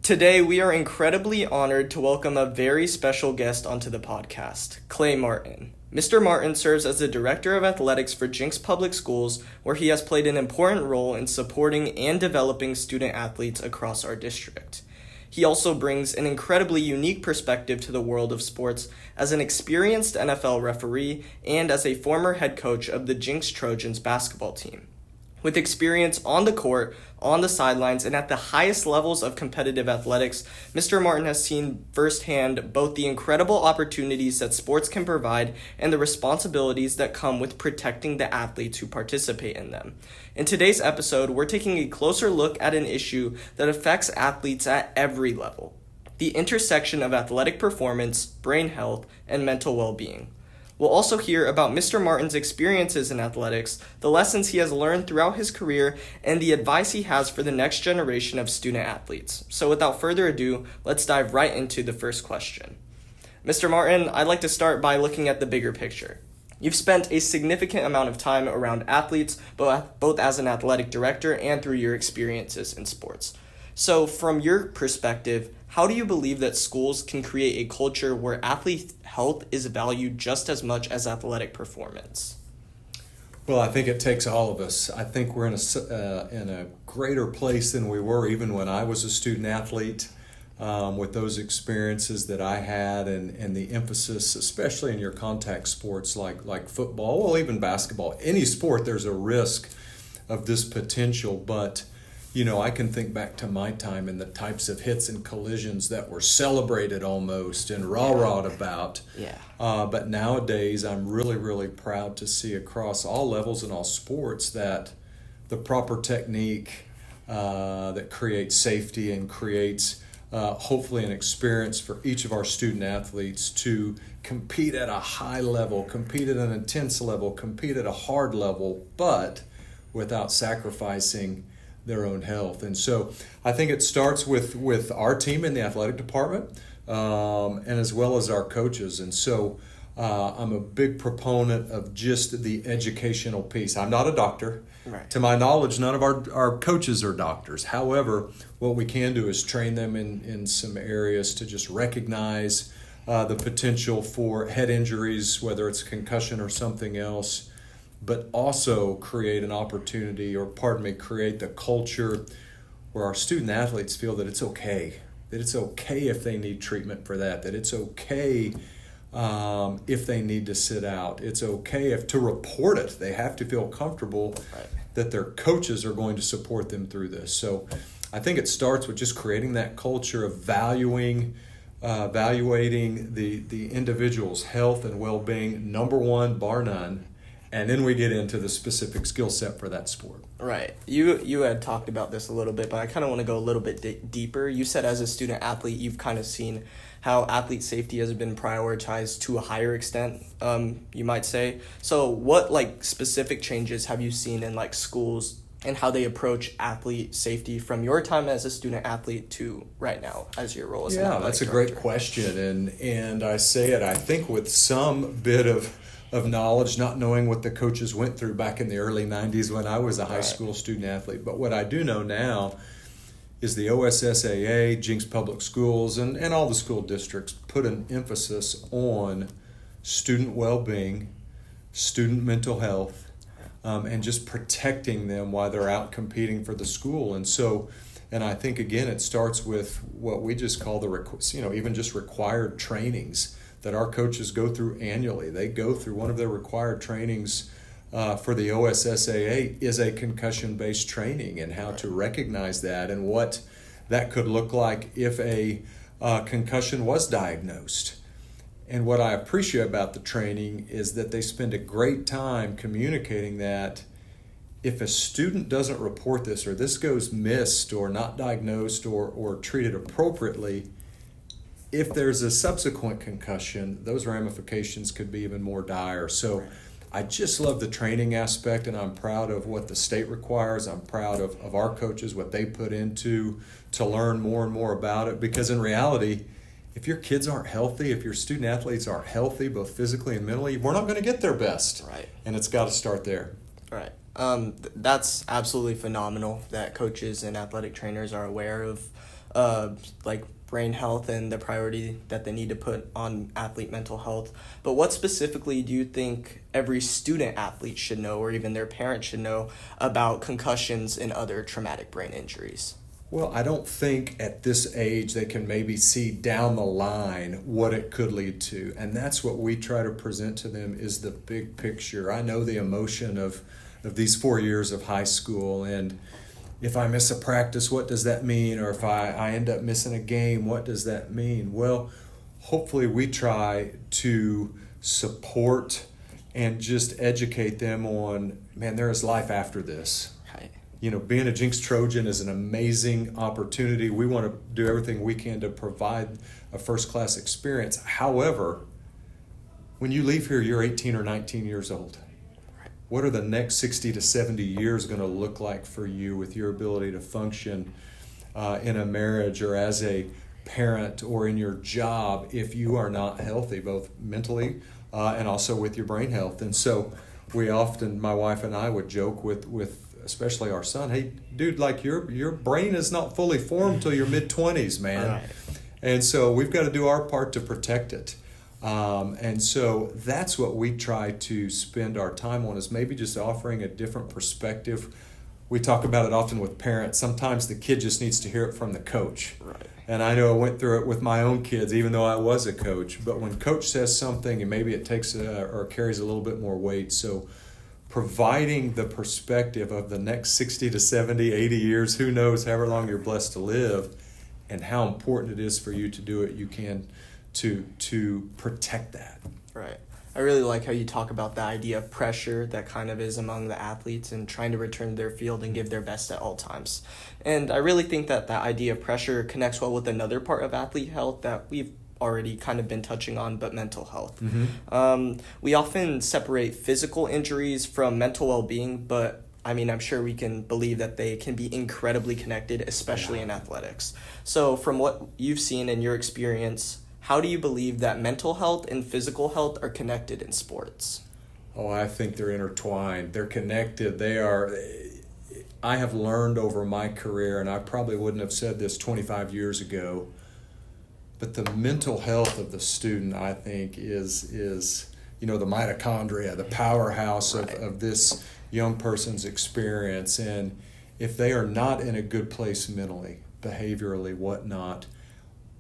Today, we are incredibly honored to welcome a very special guest onto the podcast, Clay Martin. Mr. Martin serves as the Director of Athletics for Jenks Public Schools, where he has played an important role in supporting and developing student athletes across our district. He also brings an incredibly unique perspective to the world of sports as an experienced NFL referee and as a former head coach of the Jenks Trojans basketball team. With experience on the court, on the sidelines, and at the highest levels of competitive athletics, Mr. Martin has seen firsthand both the incredible opportunities that sports can provide and the responsibilities that come with protecting the athletes who participate in them. In today's episode, we're taking a closer look at an issue that affects athletes at every level: the intersection of athletic performance, brain health, and mental well-being. We'll also hear about Mr. Martin's experiences in athletics, the lessons he has learned throughout his career, and the advice he has for the next generation of student athletes. So without further adu, let's dive right into the first question. Mr. Martin, I'd like to start by looking at the bigger picture. You've spent a significant amount of time around athletes, both as an athletic director and through your experiences in sports. So from your perspective, how do you believe that schools can create a culture where athlete health is valued just as much as athletic performance? Well, I think it takes all of us. I think we're in a greater place than we were even when I was a student athlete, with those experiences that I had and the emphasis, especially in your contact sports like football, well, even basketball. Any sport, there's a risk of this potential, but I can think back to my time and the types of hits and collisions that were celebrated almost and rah-rahed about. Yeah. But nowadays, I'm really, really proud to see across all levels and all sports that the proper technique that creates safety and creates hopefully an experience for each of our student athletes to compete at a high level, compete at an intense level, compete at a hard level, but without sacrificing their own health. And so I think it starts with our team in the athletic department and as well as our coaches. And so I'm a big proponent of just the educational piece. I'm not a doctor. Right. To my knowledge, none of our coaches are doctors. However, what we can do is train them in some areas to just recognize the potential for head injuries, whether it's concussion or something else, but also create an opportunity, create the culture where our student athletes feel that it's okay if they need treatment for that it's okay if they need to sit out. It's okay if to report it. They have to feel comfortable that their coaches are going to support them through this. So I think it starts with just creating that culture of evaluating the individual's health and well-being, number one, bar none. And then we get into the specific skill set for that sport. Right. You had talked about this a little bit, but I kind of want to go a little bit deeper. You said as a student athlete, you've kind of seen how athlete safety has been prioritized to a higher extent, you might say. So what specific changes have you seen in schools and how they approach athlete safety from your time as a student athlete to right now as your role as an athletic that's a director? great question. And I say it, I think, with some bit of knowledge, not knowing what the coaches went through back in the early 90s when I was a high school student athlete. But what I do know now is the OSSAA, Jenks Public Schools, and all the school districts put an emphasis on student well-being, student mental health, and just protecting them while they're out competing for the school. And I think, again, it starts with what we just call even just required trainings that our coaches go through annually. They go through one of their required trainings for the OSSAA is a concussion-based training and how to recognize that and what that could look like if a concussion was diagnosed. And what I appreciate about the training is that they spend a great time communicating that if a student doesn't report this or this goes missed or not diagnosed or treated appropriately, if there's a subsequent concussion, those ramifications could be even more dire. So I just love the training aspect, and I'm proud of what the state requires. I'm proud of our coaches, what they put into to learn more and more about it. Because in reality, if your kids aren't healthy, if your student athletes aren't healthy, both physically and mentally, we're not going to get their best. Right. And it's got to start there. Right. That's absolutely phenomenal that coaches and athletic trainers are aware of like brain health and the priority that they need to put on athlete mental health. But what specifically do you think every student athlete should know, or even their parents should know, about concussions and other traumatic brain injuries? Well, I don't think at this age they can maybe see down the line what it could lead to. And that's what we try to present to them, is the big picture. I know the emotion of these 4 years of high school, and if I miss a practice, what does that mean? Or if I end up missing a game, what does that mean? Well, hopefully we try to support and just educate them on, man, there is life after this. Right. You know, being a Jenks Trojan is an amazing opportunity. We want to do everything we can to provide a first-class experience. However, when you leave here, you're 18 or 19 years old. What are the next 60 to 70 years going to look like for you with your ability to function in a marriage or as a parent or in your job if you are not healthy, both mentally and also with your brain health? And so we often, my wife and I would joke with especially our son, hey, dude, like your brain is not fully formed till your mid-20s, man. Right. And so we've got to do our part to protect it. And so that's what we try to spend our time on, is maybe just offering a different perspective. We talk about it often with parents. Sometimes the kid just needs to hear it from the coach. Right. And I know I went through it with my own kids, even though I was a coach. But when coach says something, and maybe it takes or carries a little bit more weight. So providing the perspective of the next 60 to 70, 80 years, who knows, however long you're blessed to live, and how important it is for you to do what you can to protect that. Right. I really like how you talk about the idea of pressure that kind of is among the athletes and trying to return to their field and give their best at all times. And I really think that that idea of pressure connects well with another part of athlete health that we've already kind of been touching on, but mental health. Mm-hmm. We often separate physical injuries from mental well-being, but I mean, I'm sure we can believe that they can be incredibly connected, especially in athletics. So from what you've seen in your experience, how do you believe that mental health and physical health are connected in sports? Oh, I think they're intertwined. They're connected. They are. I have learned over my career, and I probably wouldn't have said this 25 years ago, but the mental health of the student, I think, is the mitochondria, the powerhouse of this young person's experience. And if they are not in a good place mentally, behaviorally, whatnot,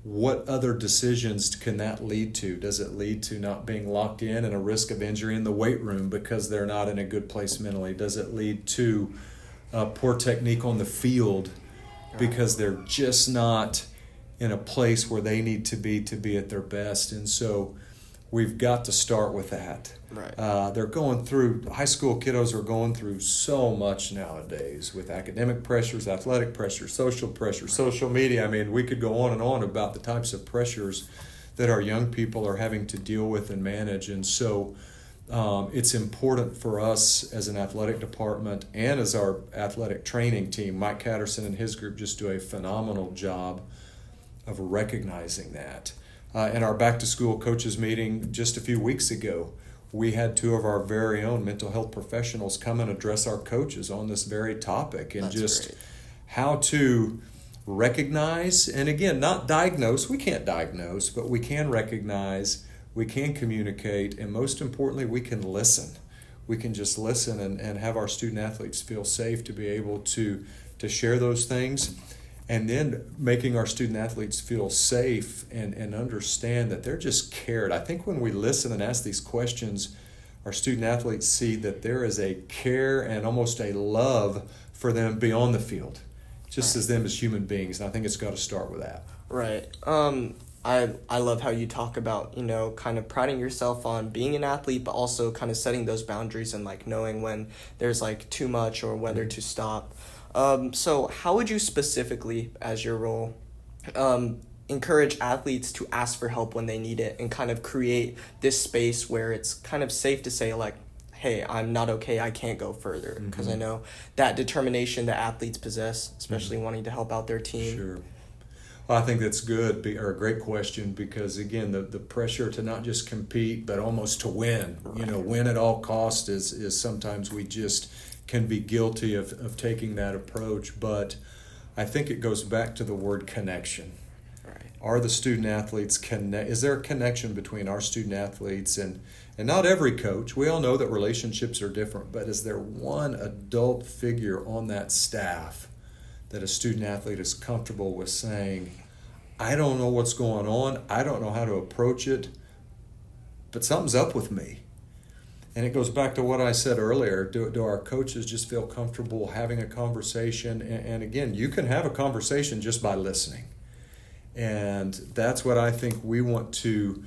what other decisions can that lead to? Does it lead to not being locked in and a risk of injury in the weight room because they're not in a good place mentally? Does it lead to poor technique on the field because they're just not in a place where they need to be at their best? And so we've got to start with that. Right. They're going through, high school kiddos are going through so much nowadays with academic pressures, athletic pressures, social media. I mean, we could go on and on about the types of pressures that our young people are having to deal with and manage. And so it's important for us as an athletic department and as our athletic training team. Mike Catterson and his group just do a phenomenal job of recognizing that. In our back-to-school coaches meeting just a few weeks ago, we had two of our very own mental health professionals come and address our coaches on this very topic, and That's just great. How to recognize, and again, not diagnose. We can't diagnose, but we can recognize, we can communicate, and most importantly, we can listen. We can just listen and have our student athletes feel safe to be able to share those things. And then making our student athletes feel safe and understand that they're just cared. I think when we listen and ask these questions, our student athletes see that there is a care and almost a love for them beyond the field, just as them as human beings. And I think it's got to start with that. Right. I love how you talk about, kind of priding yourself on being an athlete, but also kind of setting those boundaries and like knowing when there's like too much or whether to stop. So how would you specifically, as your role, encourage athletes to ask for help when they need it and kind of create this space where it's kind of safe to say like, hey, I'm not okay, I can't go further? Because I know that determination that athletes possess, especially wanting to help out their team. Sure. Well, I think that's good, or a great question, because again, the pressure to not just compete, but almost to win, win at all cost is sometimes we just can be guilty of taking that approach. But I think it goes back to the word connection. Right. Are the student athletes is there a connection between our student athletes and not every coach? We all know that relationships are different, but is there one adult figure on that staff that a student athlete is comfortable with saying, I don't know what's going on, I don't know how to approach it, but something's up with me? And it goes back to what I said earlier. Do our coaches just feel comfortable having a conversation? And again, you can have a conversation just by listening. And that's what I think we want to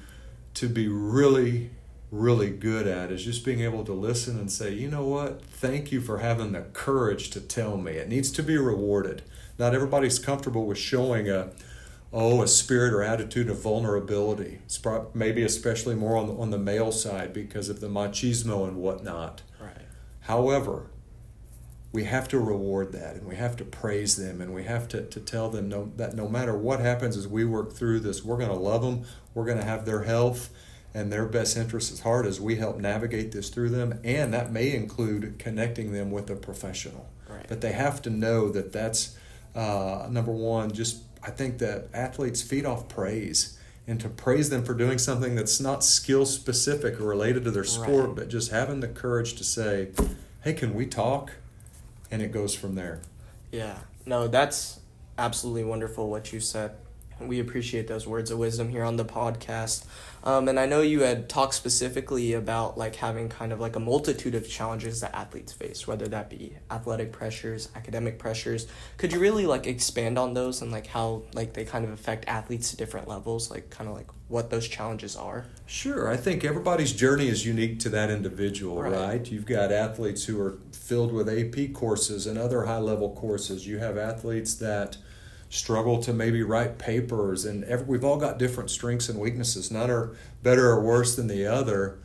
be really, really good at, is just being able to listen and say, you know what, thank you for having the courage to tell me. It needs to be rewarded. Not everybody's comfortable with showing a spirit or attitude of vulnerability. It's maybe especially more on the male side because of the machismo and whatnot. Right. However, we have to reward that, and we have to praise them, and we have to tell them that no matter what happens as we work through this, we're going to love them, we're going to have their health and their best interests at heart as we help navigate this through them, and that may include connecting them with a professional. Right. But they have to know that that's, number one, just I think that athletes feed off praise, and to praise them for doing something that's not skill specific or related to their sport, Right. but just having the courage to say, hey, can we talk? And it goes from there. Yeah. No, that's absolutely wonderful what you said. We appreciate those words of wisdom here on the podcast. And I know you had talked specifically about like having kind of like a multitude of challenges that athletes face, whether that be athletic pressures, academic pressures. Could you really like expand on those and like how like they kind of affect athletes to different levels, like kind of like what those challenges are? Sure. I think everybody's journey is unique to that individual, right? You've got athletes who are filled with AP courses and other high-level courses. You have athletes that struggle to maybe write papers, and we've all got different strengths and weaknesses. None are better or worse than the other,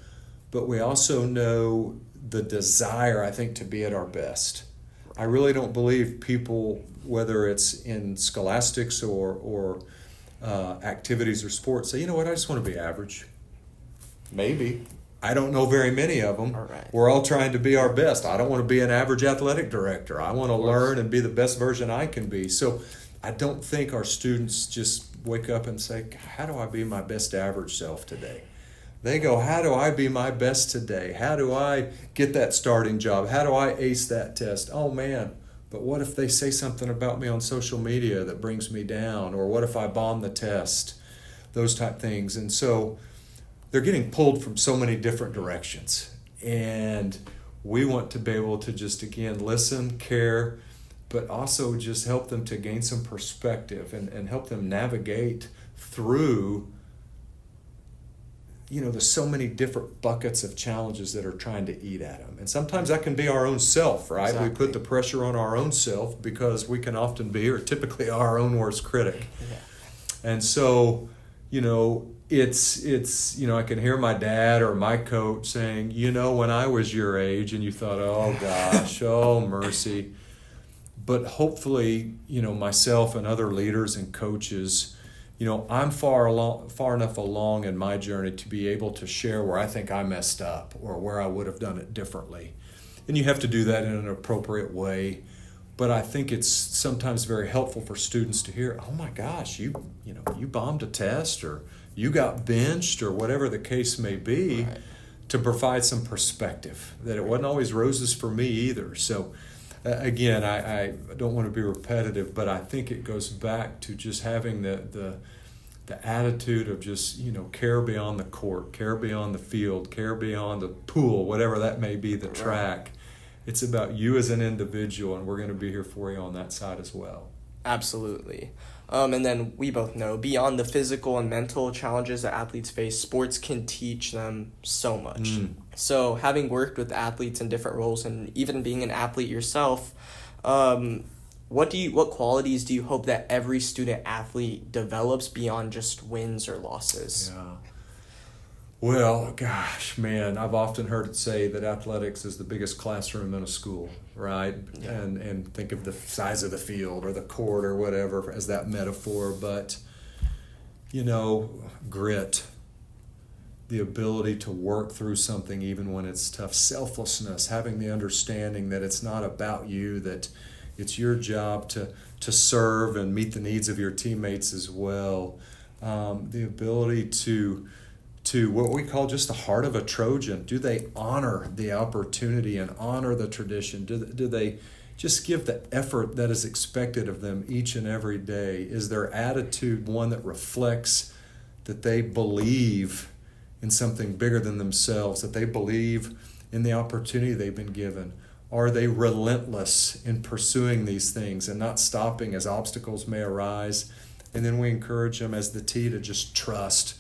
but we also know the desire, I think, to be at our best. I really don't believe people, whether it's in scholastics or activities or sports, say, you know what, I just want to be average. Maybe. I don't know very many of them. All right. We're all trying to be our best. I don't want to be an average athletic director. I want to learn and be the best version I can be. So I don't think our students just wake up and say, how do I be my best average self today? They go, how do I be my best today? How do I get that starting job? How do I ace that test? Oh man, but what if they say something about me on social media that brings me down? Or what if I bomb the test? Those type things. And so they're getting pulled from so many different directions. And we want to be able to just, again, listen, care, but also just help them to gain some perspective and help them navigate through, there's so many different buckets of challenges that are trying to eat at them. And sometimes that can be our own self, right? Exactly. We put the pressure on our own self because we can often be, or typically are, our own worst critic. Yeah. And so, it's I can hear my dad or my coach saying, when I was your age, and you thought, oh gosh, oh mercy. But hopefully, myself and other leaders and coaches, I'm far enough along in my journey to be able to share where I think I messed up or where I would have done it differently. And you have to do that in an appropriate way. But I think it's sometimes very helpful for students to hear, oh my gosh, you bombed a test, or you got benched, or whatever the case may be, Right. to provide some perspective, that it wasn't always roses for me either. So again, I don't want to be repetitive, but I think it goes back to just having the attitude of just, care beyond the court, care beyond the field, care beyond the pool, whatever that may be, the track. It's about you as an individual, and we're going to be here for you on that side as well. Absolutely. And then we both know, beyond the physical and mental challenges that athletes face, sports can teach them so much. So having worked with athletes in different roles, and even being an athlete yourself, what qualities do you hope that every student athlete develops beyond just wins or losses? Yeah. Well, gosh, man, I've often heard it say that athletics is the biggest classroom in a school, right? Yeah. And think of the size of the field or the court or whatever as that metaphor. But, grit, the ability to work through something even when it's tough, selflessness, having the understanding that it's not about you, that, It's your job to serve and meet the needs of your teammates as well. The ability to what we call just the heart of a Trojan. Do they honor the opportunity and honor the tradition? Do they just give the effort that is expected of them each and every day? Is their attitude one that reflects that they believe in something bigger than themselves, that they believe in the opportunity they've been given? Are they relentless in pursuing these things and not stopping as obstacles may arise? And then we encourage them as the T to just trust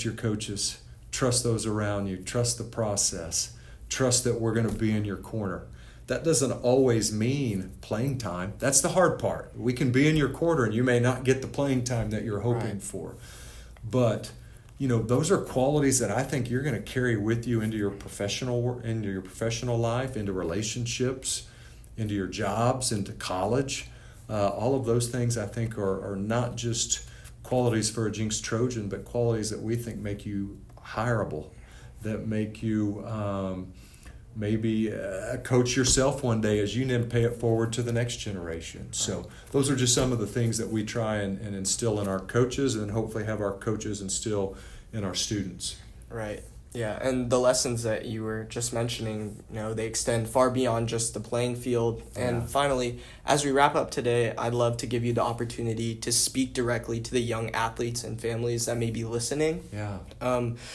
your coaches, trust those around you, trust the process, trust that we're going to be in your corner. That doesn't always mean playing time. That's the hard part. We can be in your corner and you may not get the playing time that you're hoping for. But, those are qualities that I think you're going to carry with you into your professional life, into relationships, into your jobs, into college. All of those things I think are not just qualities for a Jenks Trojan, but qualities that we think make you hireable, that make you maybe coach yourself one day as you then pay it forward to the next generation. So those are just some of the things that we try and instill in our coaches, and hopefully have our coaches instill in our students. Right. Yeah, and the lessons that you were just mentioning, they extend far beyond just the playing field. And finally, as we wrap up today, I'd love to give you the opportunity to speak directly to the young athletes and families that may be listening. Yeah.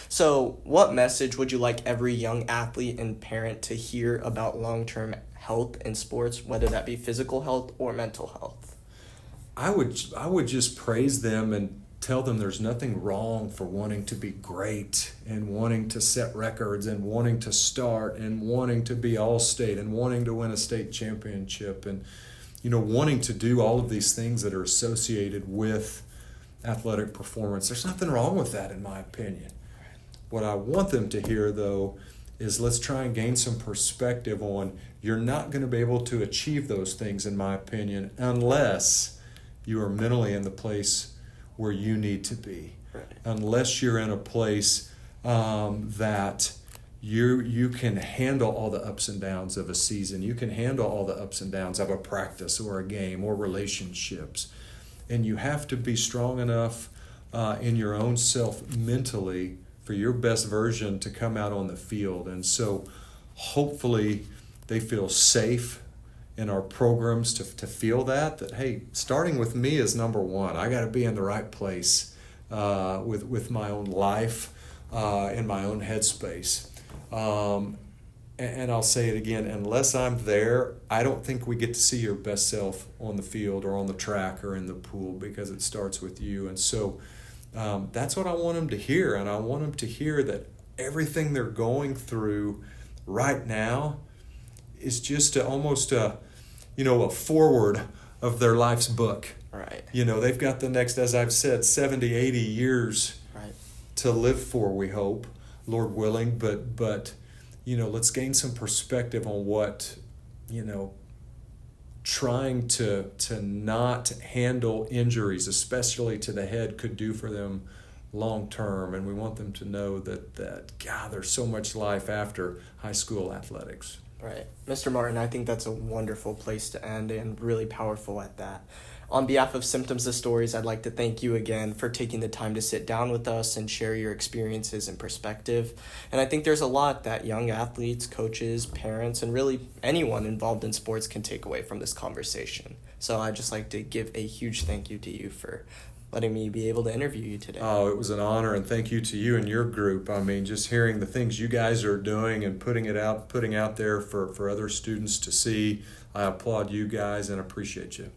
So what message would you like every young athlete and parent to hear about long-term health in sports, whether that be physical health or mental health? I would just praise them and tell them there's nothing wrong for wanting to be great and wanting to set records and wanting to start and wanting to be all-state and wanting to win a state championship and, wanting to do all of these things that are associated with athletic performance. There's nothing wrong with that, in my opinion. What I want them to hear, though, is let's try and gain some perspective on you're not going to be able to achieve those things, in my opinion, unless you are mentally in the place where you need to be, unless you're in a place that you can handle all the ups and downs of a season. You can handle all the ups and downs of a practice or a game or relationships. And you have to be strong enough in your own self mentally for your best version to come out on the field. And so hopefully they feel safe in our programs to feel that hey, starting with me is number one. I got to be in the right place with my own life, in my own headspace. And I'll say it again, unless I'm there, I don't think we get to see your best self on the field or on the track or in the pool, because it starts with you. And so that's what I want them to hear. And I want them to hear that everything they're going through right now is just almost a forward of their life's book. Right. They've got the next, as I've said, 70, 80 years to live for, we hope, Lord willing. But let's gain some perspective on what, trying to not handle injuries, especially to the head, could do for them long term. And we want them to know that God, there's so much life after high school athletics. Right. Mr. Martin, I think that's a wonderful place to end, and really powerful at that. On behalf of Symptoms of Stories, I'd like to thank you again for taking the time to sit down with us and share your experiences and perspective. And I think there's a lot that young athletes, coaches, parents, and really anyone involved in sports can take away from this conversation. So I'd just like to give a huge thank you to you for letting me be able to interview you today. Oh, it was an honor, and thank you to you and your group. I mean, just hearing the things you guys are doing and putting out there for other students to see, I applaud you guys and appreciate you.